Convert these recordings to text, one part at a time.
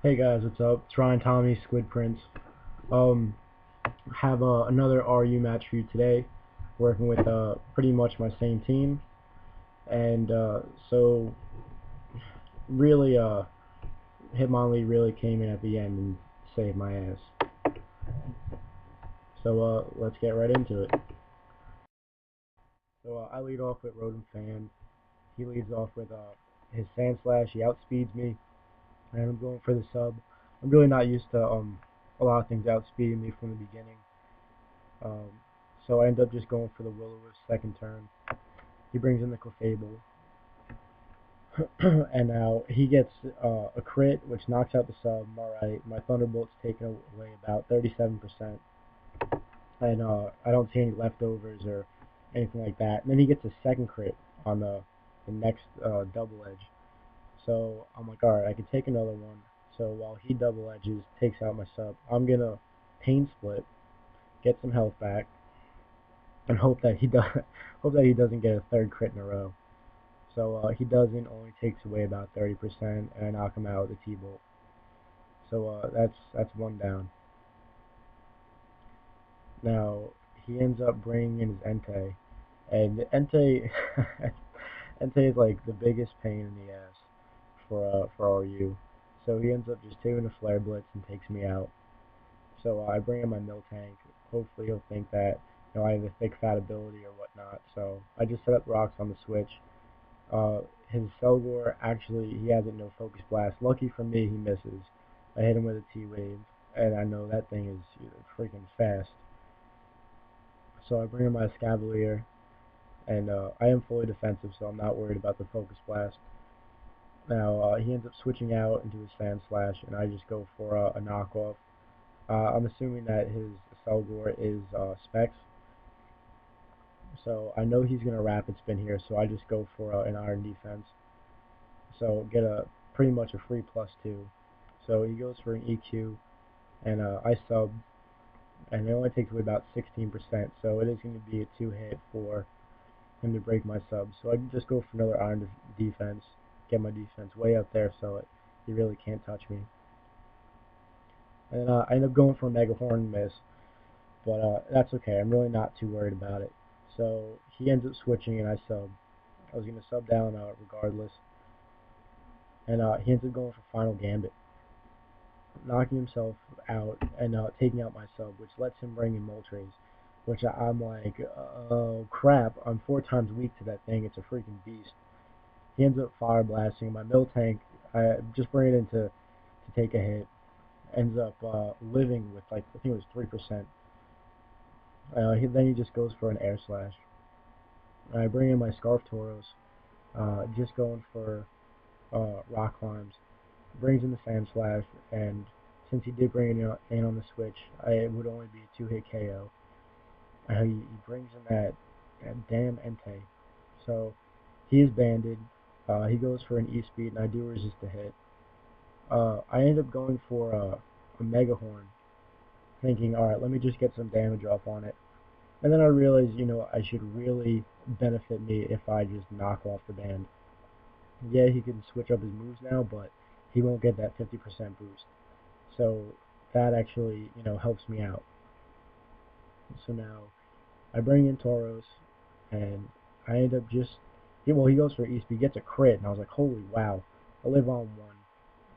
Hey guys, what's up? It's Ryan Tommy, Squid Prince. Um, have another RU match for you today, working with pretty much my same team, and so really Hitmonlee really came in at the end and saved my ass. So let's get right into it. So I lead off with Rodent Fan. He leads off with his Sand Slash. He outspeeds me, and I'm going for the sub. I'm really not used to a lot of things outspeeding me from the beginning. Um, so I end up just going for the Will-O-Wisp second turn. He brings in the Clefable, and now he gets a crit, which knocks out the sub. Alright, my Thunderbolt's taken away about 37%, and I don't see any leftovers or anything like that. And then he gets a second crit on the next double edge. So I'm like, alright, I can take another one. So while he double edges, takes out my sub, I'm gonna Pain Split, get some health back, and hope that he doesn't get a third crit in a row. So he doesn't, only takes away about 30%, and I knock him out with a T-Bolt. So that's one down. Now he ends up bringing in his Entei, and Entei Entei is like the biggest pain in the ass for RU. So he ends up just taking a Flare Blitz and takes me out. So I bring in my Miltank. Hopefully he'll think that I have a thick fat ability or whatnot. So I just set up rocks on the switch. His Selgor, actually, he has no Focus Blast. Lucky for me, he misses. I hit him with a T-Wave, and I know that thing is freaking fast. So I bring in my Scavalier, and I am fully defensive, so I'm not worried about the Focus Blast. Now, he ends up switching out into his Sand Slash, and I just go for a knockoff. I'm assuming that his Selgor is Specs. So I know he's going to Rapid Spin here, so I just go for an Iron Defense. So get pretty much a free +2. So he goes for an EQ, and I sub, and it only takes away about 16%, so it is going to be a 2-hit for him to break my sub. So I can just go for another Iron Defense, get my defense way up there so he really can't touch me. And I end up going for a Mega Horn miss, but that's okay. I'm really not too worried about it. So he ends up switching, and I sub. I was going to sub down regardless. And he ends up going for Final Gambit, knocking himself out and taking out my sub, which lets him bring in Moltres, which I'm like, oh crap, I'm 4 times weak to that thing. It's a freaking beast. He ends up Fire Blasting. My Miltank, I just bring it in to take a hit, ends up living with, like, I think it was 3%. Then he just goes for an Air Slash. I bring in my Scarf Tauros, just going for Rock Climbs. Brings in the Sand Slash, and since he did bring it in on the switch, it would only be a 2-hit KO. He brings in that damn Entei. So he is banded. He goes for an E-Speed, and I do resist the hit. I end up going for a Mega Horn, thinking, alright, let me just get some damage off on it. And then I realized, I should really benefit me if I just knock off the band. Yeah, he can switch up his moves now, but he won't get that 50% boost. So that actually, helps me out. So now I bring in Tauros, and I end up just, he goes for E-Speed, gets a crit, and I was like, holy wow, I live on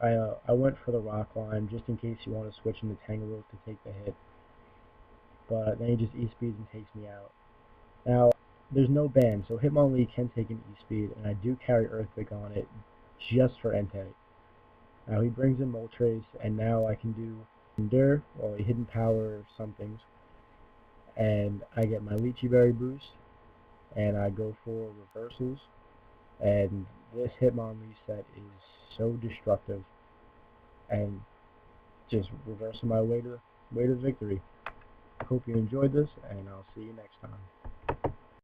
1. I went for the Rock Climb just in case you want to switch into Tangrowth to take the hit. But then he just E-Speeds and takes me out. Now, there's no ban, so Hitmonlee can take an E-Speed, and I do carry Earthquake on it just for Entei. Now he brings in Moltres, and now I can do Endure, or Hidden Power or somethings, and I get my Lychee Berry boost, and I go for reversals, and this Hitmonlee set is so destructive, and just reversing my way to victory. Hope you enjoyed this, and I'll see you next time.